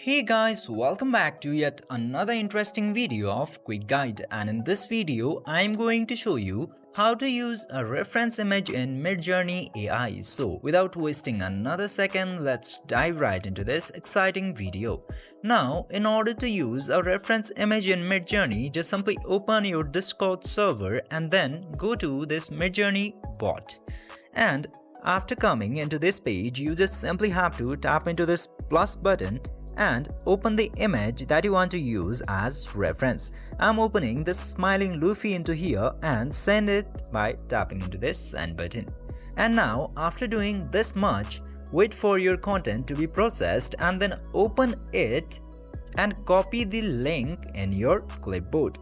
Hey guys, welcome back to yet another interesting video of Quick Guide, and in this video I am going to show you how to use a reference image in Midjourney AI. So without wasting another second, let's dive right into this exciting video. Now, in order to use a reference image in Midjourney, just simply open your Discord server and then go to this Midjourney bot. And after coming into this page, you just simply have to tap into this plus button and open the image that you want to use as reference. I'm opening this smiling Luffy into here and send it by tapping into this send button. And now after doing this much, wait for your content to be processed and then open it and copy the link in your clipboard.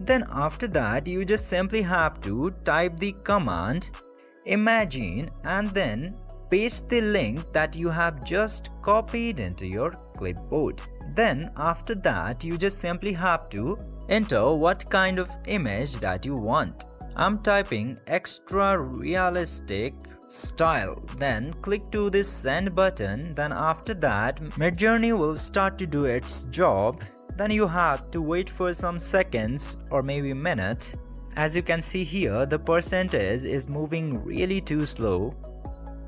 Then after that, you just simply have to type the command imagine and then paste the link that you have just copied into your clipboard. Then after that, you just simply have to enter what kind of image that you want. I'm typing extra realistic style. Then click to this send button. Then after that, Midjourney will start to do its job. Then you have to wait for some seconds or maybe a minute. As you can see here, the percentage is moving really too slow.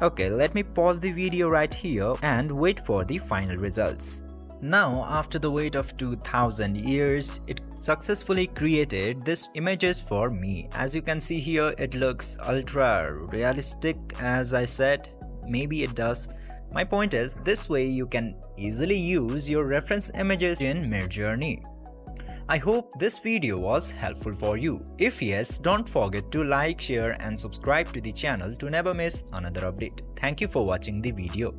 Okay, let me pause the video right here and wait for the final results. Now, after the wait of 2000 years, it successfully created these images for me. As you can see here, it looks ultra realistic, as I said. Maybe it does. My point is, this way you can easily use your reference images in Midjourney. I hope this video was helpful for you. If yes, don't forget to like, share and subscribe to the channel to never miss another update. Thank you for watching the video.